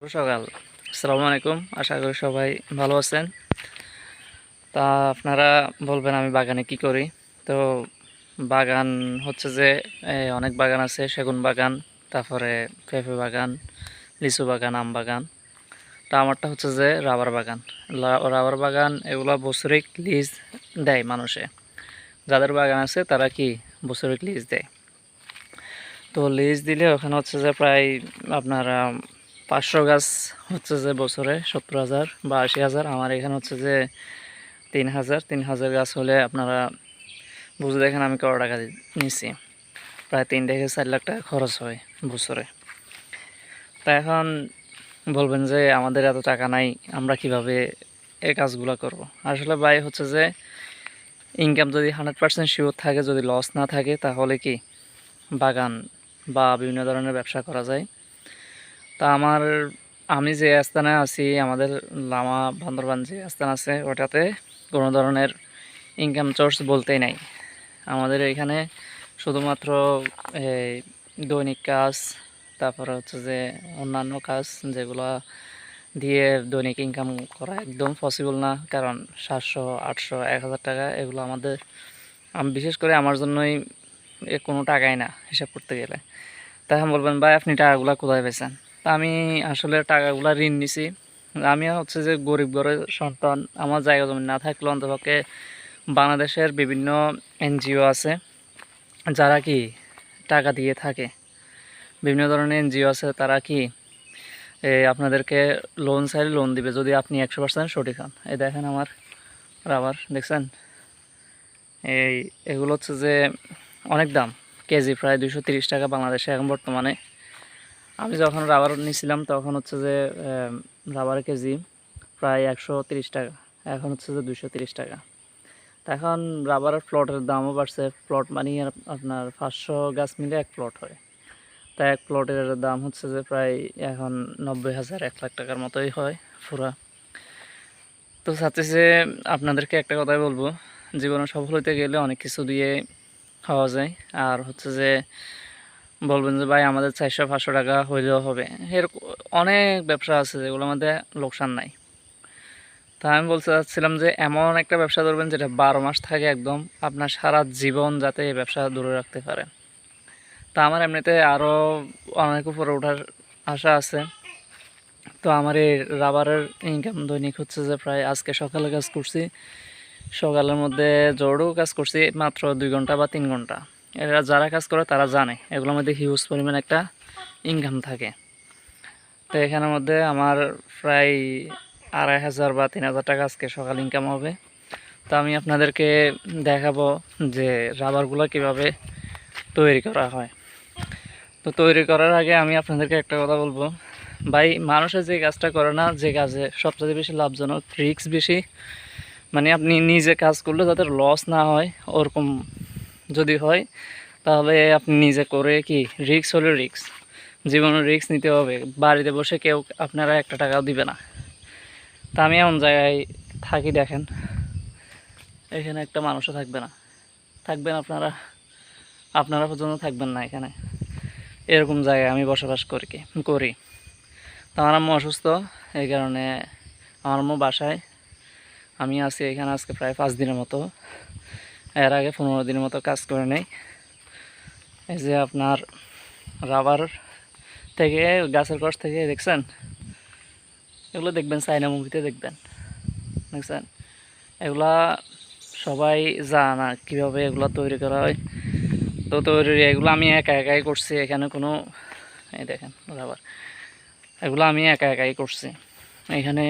শুভ সকাল। আসসালামু আলাইকুম। আশা করি সবাই ভালো আছেন। তা আপনারা বলবেন আমি বাগানে কি করি। তো বাগান হচ্ছে যে অনেক বাগান আছে, সেগুন বাগান, তারপরে পেঁপে বাগান, লিচু বাগান, আম বাগান। তা আমারটা হচ্ছে যে রাবার বাগান। রাবার বাগান এগুলো বছরিক লিজ দেয় মানুষে। যাদের বাগান আছে তারা কি বছরিক লিজ দেয়। তো লিজ দিলে ওখানে হচ্ছে যে প্রায় আপনার 500 গাছ হচ্ছে যে বছরে 70,000 বা 80,000। আমার এখানে হচ্ছে যে 3,000 গাছ হলে আপনারা বুঝে দেখেন আমি কত টাকা নিচ্ছি। প্রায় 3 থেকে 4 লাখ টাকা খরচ হয় বছরে। তা এখন বলবেন যে আমাদের এত টাকা নাই, আমরা কিভাবে এই কাজগুলো করব। আসলে ভাই হচ্ছে যে ইনকাম যদি 100% শিওর থাকে, যদি লস না থাকে, তাহলে কি বাগান বা বিভিন্ন ধরনের ব্যবসা করা যায়। তা আমি যে স্থানে আছি, আমাদের লামা বান্দরবান যে স্থান আছে ওটাতে কোনো ধরনের ইনকাম সোর্স বলতেই নাই। আমাদের এখানে শুধুমাত্র এই দৈনিক কাজ, তারপরে হচ্ছে যে অন্যান্য কাজ যেগুলো দিয়ে দৈনিক ইনকাম করা একদম পসিবল না। কারণ 700, 800, 1,000 টাকা এগুলো আমি বিশেষ করে আমার জন্যই কোনো টাকাই না হিসাব করতে গেলে। তাই বলবেন ভাই আপনি টাকাগুলো কোথায় পেয়েছেন। তা আমি আসলে টাকাগুলো ঋণ নিছি। আমি হচ্ছে যে গরিব ঘরের সন্তান। আমার জায়গা জমি না থাকলেও অন্তপক্ষে বাংলাদেশের বিভিন্ন এনজিও আছে যারা কি টাকা দিয়ে থাকে। বিভিন্ন ধরনের এনজিও আছে, তারা কি আপনাদেরকে লোন চাইলে লোন দিবে যদি আপনি 100% সঠিক হন। এই দেখেন আমার রাবার দেখছেন, এগুলো হচ্ছে যে অনেক দাম। কেজি প্রায় 230 টাকা বাংলাদেশে এখন বর্তমানে। আমি যখন রাবার নিয়েছিলাম তখন হচ্ছে যে রাবারের কেজি প্রায় 130 টাকা, এখন হচ্ছে যে 230 টাকা। তা এখন রাবারের প্লটের দামও বাড়ছে। প্লট মানে আপনার 500 গাছ মিলে এক প্লট হয়। তা এক প্লটের দাম হচ্ছে যে প্রায় এখন 90,000, 1 লাখ টাকার মতোই হয় পুরা। তো চাচ্ছি যে আপনাদেরকে একটা কথাই বলবো, জীবনে সফল হতে গেলে অনেক কিছু দিয়ে হওয়া যায়। আর হচ্ছে যে বলবেন যে ভাই আমাদের 400-500 টাকা হইলেও হবে, এরকম অনেক ব্যবসা আছে যেগুলোর মধ্যে লোকসান নাই। তা আমি বলতে চাচ্ছিলাম যে এমন একটা ব্যবসা ধরবেন যেটা 12 মাস থাকে, একদম আপনার সারা জীবন যাতে এই ব্যবসা দূরে রাখতে পারে। তা আমার এমনিতে আরও অনেক উপরে ওঠার আশা আছে। তো আমার এই রাবারের ইনকাম দৈনিক হচ্ছে যে প্রায় আজকে সকালে কাজ করছি, সকালের মধ্যে জোরও কাজ করছি মাত্র 2 ঘন্টা বা 3 ঘন্টা। এরা যারা কাজ করে তারা জানে এগুলোর মধ্যে হিউজ পরিমাণ একটা ইনকাম থাকে। তো এখানের মধ্যে আমার প্রায় 2,500 বা 3,000 টাকা আজকে সকাল ইনকাম হবে। তো আমি আপনাদেরকে দেখাবো যে রাবারগুলো কিভাবে তৈরি করা হয়। তো তৈরি করার আগে আমি আপনাদেরকে একটা কথা বলবো, ভাই মানুষের যে কাজটা করে না, যে কাজে সবচেয়ে বেশি লাভজনক, রিস্ক বেশি, মানে আপনি নিজে কাজ করলে যাতে লস না হয় ওরকম যদি হয়, তাহলে আপনি নিজে করে কি রিস্ক হলে রিস্ক, জীবনের রিস্ক নিতে হবে। বাড়িতে বসে কেউ আপনারা একটা টাকাও দিবে না। তা আমি এমন জায়গায় থাকি দেখেন, এখানে একটা মানুষও থাকবে না, থাকবেন আপনারা, আপনারা পর্যন্ত থাকবেন না এখানে। এরকম জায়গায় আমি বসবাস করি। তো আমার আম্মু অসুস্থ, এই কারণে আমার আম্মু বাসায়, আমি আছি এখানে আজকে প্রায় 5 দিনের মতো। এর আগে 15 দিনের মতো কাজ করে নেই। এই যে আপনার রাবার থেকে, গাছের কষ থেকে দেখছেন, এগুলো দেখবেন চাইনা মুভিতে দেখবেন, দেখছেন এগুলা সবাই জানা কীভাবে এগুলো তৈরি করা হয়। তো তৈরি এগুলো আমি একাই করছি, এখানে কোনো, এই দেখেন রাবার, এগুলো আমি একাই করছি, এখানে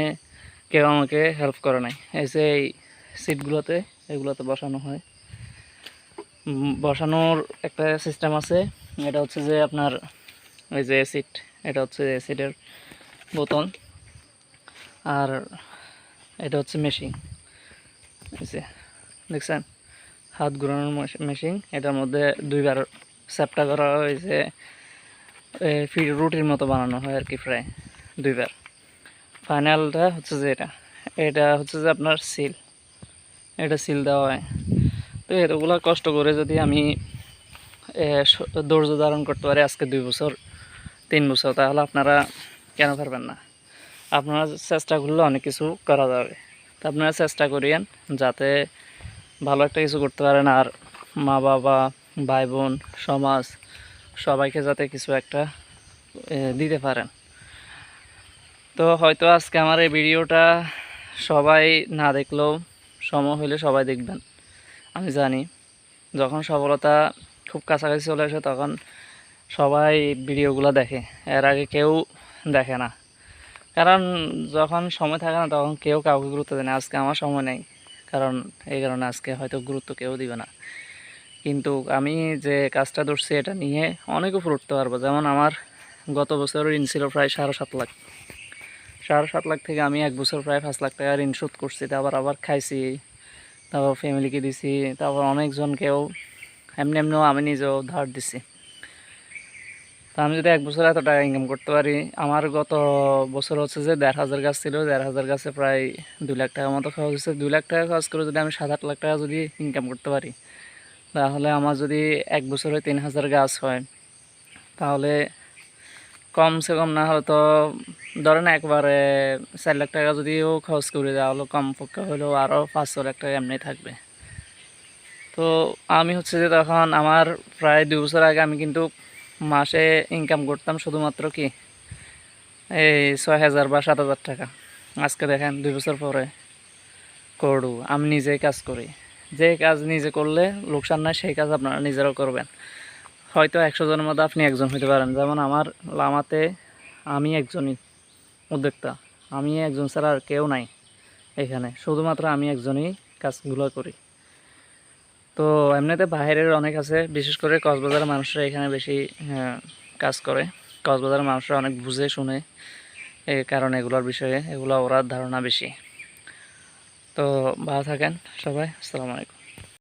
কেউ আমাকে হেল্প করে নাই। এই যে এই সিটগুলোতে, এগুলোতে বসানো হয়, বসানোর একটা সিস্টেম আছে। এটা হচ্ছে যে আপনার এই যে অ্যাসিড, এটা হচ্ছে অ্যাসিডের বোতল, আর এটা হচ্ছে মেশিন। দেখছেন হাত ঘোরানোর মেশিন, এটার মধ্যে 2বার চ্যাপটা করা হয়েছে, রুটির মতো বানানো হয় আর কি, প্রায় 2বার। ফাইনালটা হচ্ছে যে এটা হচ্ছে যে আপনার সিল, এটা সিল দেওয়া হয়। তো এতগুলো কষ্ট করে যদি আমি ধৈর্য ধারণ করতে পারি আজকে 2 বছর 3 বছর, তাহলে আপনারা কেন পারবেন না? আপনারা চেষ্টা করলে অনেক কিছু করা যাবে। তো আপনারা চেষ্টা করিয়েন যাতে ভালো একটা কিছু করতে পারেন, আর মা বাবা, ভাই বোন, সমাজ সবাইকে যাতে কিছু একটা দিতে পারেন। তো হয়তো আজকে আমার এই ভিডিওটা সবাই না দেখলেও সময় হলে সবাই দেখবেন। আমি জানি যখন সফলতা খুব কাছাকাছি চলে আসে তখন সবাই ভিডিওগুলো দেখে, এর আগে কেউ দেখে না। কারণ যখন সময় থাকে না তখন কেউ কাউকে গুরুত্ব দেয় না। আজকে আমার সময় নেই, কারণ এই কারণে আজকে হয়তো গুরুত্ব কেউ দিবে না। কিন্তু আমি যে কাজটা ধরছি এটা নিয়ে অনেক উপর উঠতে পারবো। যেমন আমার গত বছর ঋণ ছিল প্রায় 7.5 লাখ। 7.5 লাখ থেকে আমি এক বছর প্রায় 5 লাখ টাকা ঋণ শোধ করছি। আবার খাইছি, তারপর ফ্যামিলিকে দিছি, তারপর অনেকজনকেও এমনি এমনিও আমি নিজেও ধার দিছি। তা আমি যদি এক বছর এত টাকা ইনকাম করতে পারি, আমার গত বছর হচ্ছে যে 1,500 গাছ ছিল, 1,500 গাছে প্রায় 2 লাখ টাকার মতো খরচ হচ্ছে। 2 লাখ টাকা খরচ করে যদি আমি 7-8 লাখ টাকা যদি ইনকাম করতে পারি, তাহলে আমার যদি এক বছরে 3,000 গাছ হয়, তাহলে কমসে কম না হলে তো ধরেন একবারে 4 লাখ টাকা যদিও খরচ করি, তাহলে কমপক্ষে হলেও আরও 5-6 লাখ টাকা এমনি থাকবে। তো আমি হচ্ছে যে তখন আমার প্রায় 2 বছর আগে আমি কিন্তু মাসে ইনকাম করতাম শুধুমাত্র কি এই 6,000 বা 7,000 টাকা। আজকে দেখেন 2 বছর পরে করু আমি নিজেই কাজ করি। যে কাজ নিজে করলে লোকসান নাই, সেই কাজ আপনারা নিজেরাও করবেন। হয়তো 100 জনের মধ্যে আপনি একজন হতে পারেন। যেমন আমার লামাতে আমি একজনই উদ্যোক্তা, আমি একজন ছাড়া আর কেউ নাই এখানে, শুধুমাত্র আমি একজনই কাজগুলো করি। তো এমনিতে বাইরের অনেক আছে, বিশেষ করে কক্সবাজারের মানুষরা এখানে বেশি কাজ করে। কক্সবাজারের মানুষরা অনেক বুঝে শুনে, এই কারণে এগুলোর বিষয়ে ওরা ধারণা বেশি। তো ভালো থাকেন সবাই, আসসালামু আলাইকুম।